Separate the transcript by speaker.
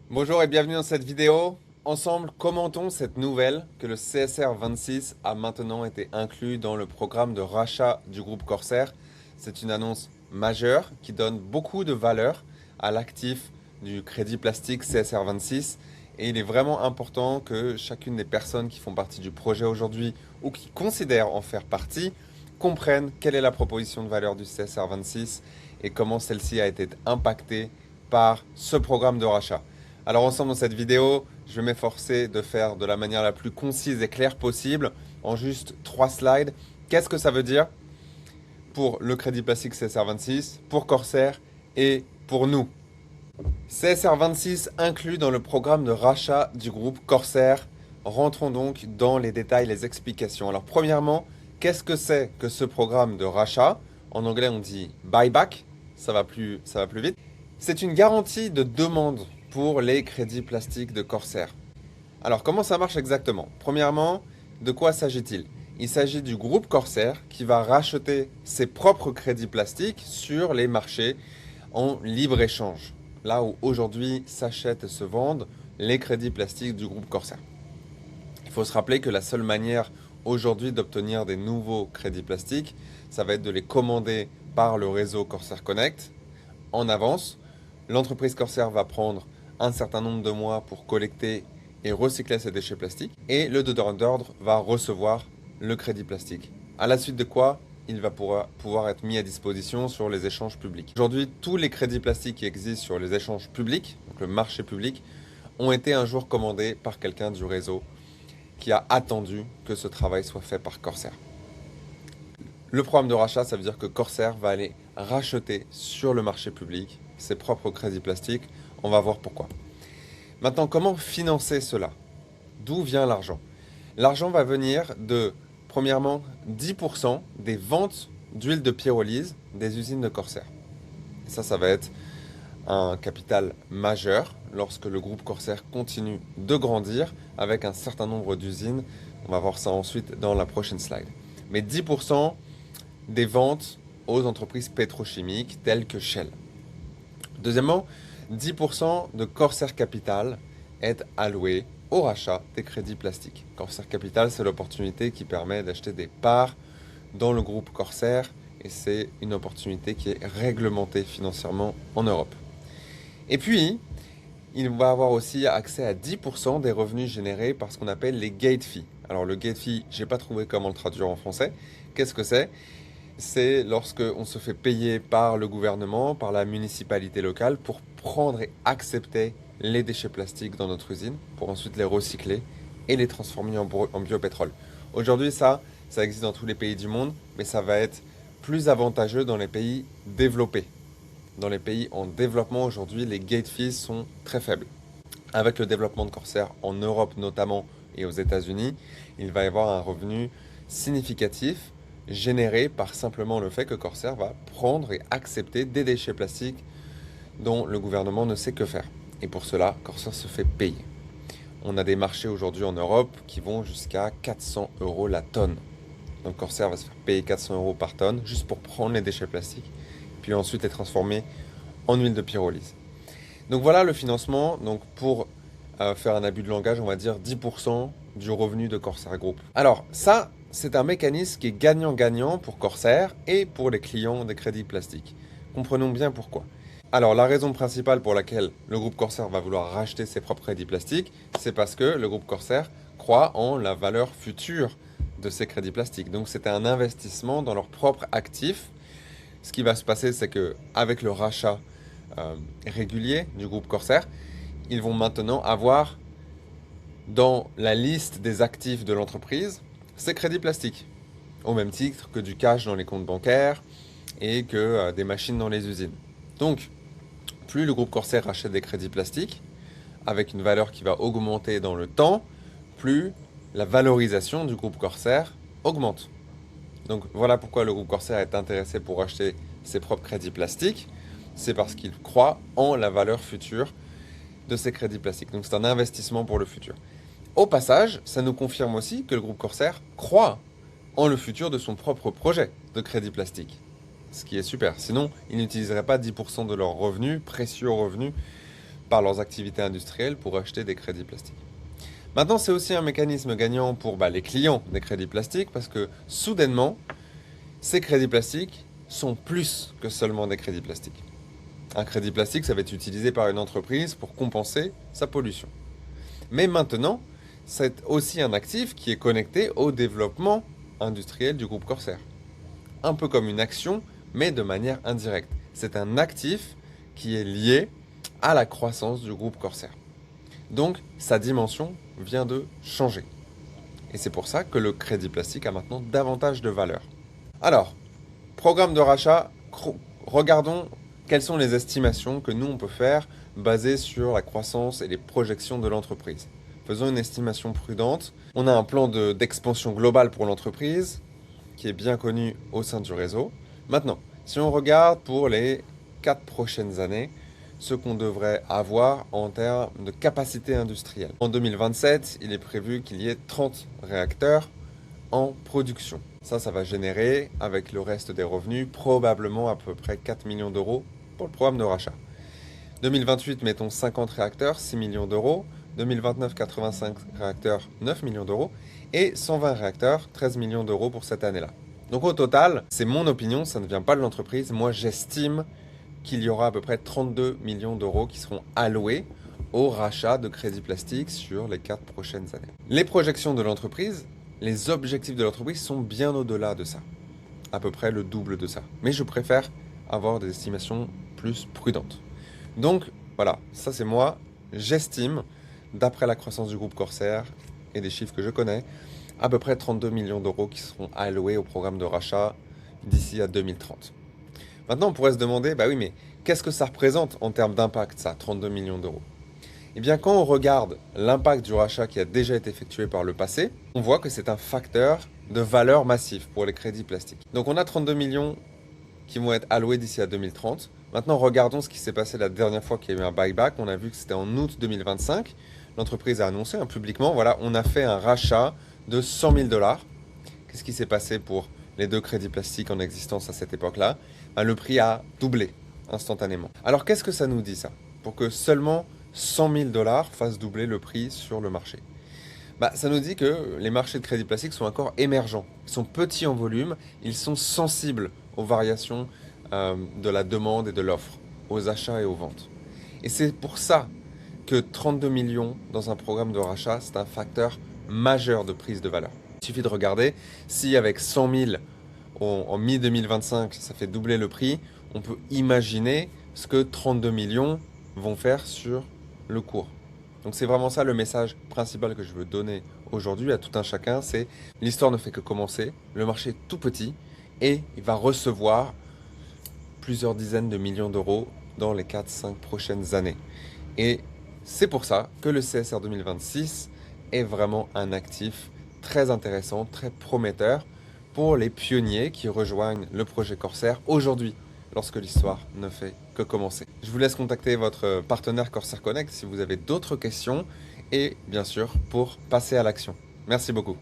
Speaker 1: Bonjour et bienvenue dans cette vidéo. Ensemble, commentons cette nouvelle que le CSR 26 a maintenant été inclus dans le programme de rachat du groupe Corsair. C'est une annonce majeure qui donne beaucoup de valeur à l'actif du crédit plastique CSR 26 et il est vraiment important que chacune des personnes qui font partie du projet aujourd'hui ou qui considèrent en faire partie comprennent quelle est la proposition de valeur du CSR 26 et comment celle-ci a été impactée par ce programme de rachat. Alors ensemble dans cette vidéo, je vais m'efforcer de faire de la manière la plus concise et claire possible, en juste 3 slides. Qu'est-ce que ça veut dire pour le crédit plastique CSR 26, pour Corsair et pour nous? CSR 26 inclus dans le programme de rachat du groupe Corsair. Rentrons donc dans les détails, les explications. Alors premièrement, qu'est-ce que c'est que ce programme de rachat? En anglais on dit buyback, ça va plus vite. C'est une garantie de demande pour les crédits plastiques de Corsair. Alors comment ça marche exactement? Premièrement, de quoi s'agit-il? Il s'agit du groupe Corsair qui va racheter ses propres crédits plastiques sur les marchés en libre-échange. Là où aujourd'hui s'achètent et se vendent les crédits plastiques du groupe Corsair. Il faut se rappeler que la seule manière aujourd'hui d'obtenir des nouveaux crédits plastiques, ça va être de les commander par le réseau Corsair Connect en avance. L'entreprise Corsair va prendre un certain nombre de mois pour collecter et recycler ces déchets plastiques et le donneur d'ordre va recevoir le crédit plastique. À la suite de quoi, il va pouvoir être mis à disposition sur les échanges publics. Aujourd'hui, tous les crédits plastiques qui existent sur les échanges publics, donc le marché public, ont été un jour commandés par quelqu'un du réseau qui a attendu que ce travail soit fait par Corsair. Le programme de rachat, ça veut dire que Corsair va aller racheter sur le marché public ses propres crédits plastiques. On va voir pourquoi. Maintenant, comment financer cela? D'où vient l'argent? L'argent va venir de, premièrement, 10% des ventes d'huile de pyrolyse des usines de Corsair. Et ça va être un capital majeur lorsque le groupe Corsair continue de grandir avec un certain nombre d'usines. On va voir ça ensuite dans la prochaine slide. Mais 10% des ventes aux entreprises pétrochimiques telles que Shell. Deuxièmement, 10% de Corsair Capital est alloué au rachat des crédits plastiques. Corsair Capital, c'est l'opportunité qui permet d'acheter des parts dans le groupe Corsair et c'est une opportunité qui est réglementée financièrement en Europe. Et puis, il va avoir aussi accès à 10% des revenus générés par ce qu'on appelle les gate fees. Alors le gate fee, j'ai pas trouvé comment le traduire en français. Qu'est-ce que c'est? C'est lorsque on se fait payer par le gouvernement, par la municipalité locale pour prendre et accepter les déchets plastiques dans notre usine, pour ensuite les recycler et les transformer en biopétrole. Aujourd'hui, ça existe dans tous les pays du monde, mais ça va être plus avantageux dans les pays développés. Dans les pays en développement, aujourd'hui, les gate fees sont très faibles. Avec le développement de Corsair en Europe notamment et aux États-Unis, il va y avoir un revenu significatif généré par simplement le fait que Corsair va prendre et accepter des déchets plastiques dont le gouvernement ne sait que faire. Et pour cela, Corsair se fait payer. On a des marchés aujourd'hui en Europe qui vont jusqu'à 400 € la tonne. Donc Corsair va se faire payer 400 € par tonne juste pour prendre les déchets plastiques, puis ensuite les transformer en huile de pyrolyse. Donc voilà le financement. Donc pour faire un abus de langage, on va dire 10% du revenu de Corsair Group. Alors ça, c'est un mécanisme qui est gagnant-gagnant pour Corsair et pour les clients des crédits plastiques. Comprenons bien pourquoi. Alors la raison principale pour laquelle le groupe Corsair va vouloir racheter ses propres crédits plastiques, c'est parce que le groupe Corsair croit en la valeur future de ces crédits plastiques. Donc c'est un investissement dans leurs propres actifs. Ce qui va se passer, c'est qu'avec le rachat régulier du groupe Corsair, ils vont maintenant avoir dans la liste des actifs de l'entreprise ces crédits plastiques, au même titre que du cash dans les comptes bancaires et que des machines dans les usines. Donc, plus le groupe Corsair rachète des crédits plastiques, avec une valeur qui va augmenter dans le temps, plus la valorisation du groupe Corsair augmente. Donc voilà pourquoi le groupe Corsair est intéressé pour acheter ses propres crédits plastiques, c'est parce qu'il croit en la valeur future de ces crédits plastiques. Donc c'est un investissement pour le futur. Au passage, ça nous confirme aussi que le groupe Corsair croit en le futur de son propre projet de crédit plastique. Ce qui est super. Sinon, ils n'utiliseraient pas 10% de leurs revenus, précieux revenus, par leurs activités industrielles pour acheter des crédits plastiques. Maintenant, c'est aussi un mécanisme gagnant pour les clients des crédits plastiques parce que soudainement, ces crédits plastiques sont plus que seulement des crédits plastiques. Un crédit plastique, ça va être utilisé par une entreprise pour compenser sa pollution. Mais maintenant, c'est aussi un actif qui est connecté au développement industriel du groupe Corsair. Un peu comme une action, mais de manière indirecte. C'est un actif qui est lié à la croissance du groupe Corsair. Donc, sa dimension vient de changer. Et c'est pour ça que le crédit plastique a maintenant davantage de valeur. Alors, programme de rachat, regardons quelles sont les estimations que nous on peut faire basées sur la croissance et les projections de l'entreprise. Faisons une estimation prudente. On a un plan d'expansion globale pour l'entreprise qui est bien connu au sein du réseau. Maintenant, si on regarde pour les 4 prochaines années, ce qu'on devrait avoir en termes de capacité industrielle. En 2027, il est prévu qu'il y ait 30 réacteurs en production. Ça va générer, avec le reste des revenus, probablement à peu près 4 millions d'euros pour le programme de rachat. 2028, mettons 50 réacteurs, 6 millions d'euros. 2029, 85 réacteurs, 9 millions d'euros. Et 120 réacteurs, 13 millions d'euros pour cette année-là. Donc au total, c'est mon opinion, ça ne vient pas de l'entreprise. Moi, j'estime qu'il y aura à peu près 32 millions d'euros qui seront alloués au rachat de crédits plastiques sur les 4 prochaines années. Les projections de l'entreprise, les objectifs de l'entreprise sont bien au-delà de ça. À peu près le double de ça. Mais je préfère avoir des estimations plus prudentes. Donc voilà, ça c'est moi. J'estime, d'après la croissance du groupe Corsair et des chiffres que je connais, à peu près 32 millions d'euros qui seront alloués au programme de rachat d'ici à 2030. Maintenant, on pourrait se demander, oui, mais qu'est-ce que ça représente en termes d'impact, ça, 32 millions d'euros? Eh bien, quand on regarde l'impact du rachat qui a déjà été effectué par le passé, on voit que c'est un facteur de valeur massif pour les crédits plastiques. Donc, on a 32 millions qui vont être alloués d'ici à 2030. Maintenant, regardons ce qui s'est passé la dernière fois qu'il y a eu un buyback. On a vu que c'était en août 2025. L'entreprise a annoncé publiquement, voilà, on a fait un rachat de 100 000 $. Qu'est-ce qui s'est passé pour les 2 crédits plastiques en existence à cette époque-là? Le prix a doublé instantanément. Alors, qu'est-ce que ça nous dit, ça? Pour que seulement 100 000 $ fassent doubler le prix sur le marché. Ça nous dit que les marchés de crédit plastique sont encore émergents. Ils sont petits en volume, ils sont sensibles aux variations de la demande et de l'offre, aux achats et aux ventes. Et c'est pour ça que 32 millions dans un programme de rachat, c'est un facteur majeur de prise de valeur. Il suffit de regarder, si avec 100 000 en mi-2025, ça fait doubler le prix, on peut imaginer ce que 32 millions vont faire sur le cours. Donc c'est vraiment ça le message principal que je veux donner aujourd'hui à tout un chacun, c'est l'histoire ne fait que commencer, le marché est tout petit et il va recevoir plusieurs dizaines de millions d'euros dans les 4-5 prochaines années. Et c'est pour ça que le CSR 2026 est vraiment un actif très intéressant, très prometteur pour les pionniers qui rejoignent le projet Corsair aujourd'hui, lorsque l'histoire ne fait que commencer. Je vous laisse contacter votre partenaire Corsair Connect si vous avez d'autres questions et bien sûr pour passer à l'action. Merci beaucoup.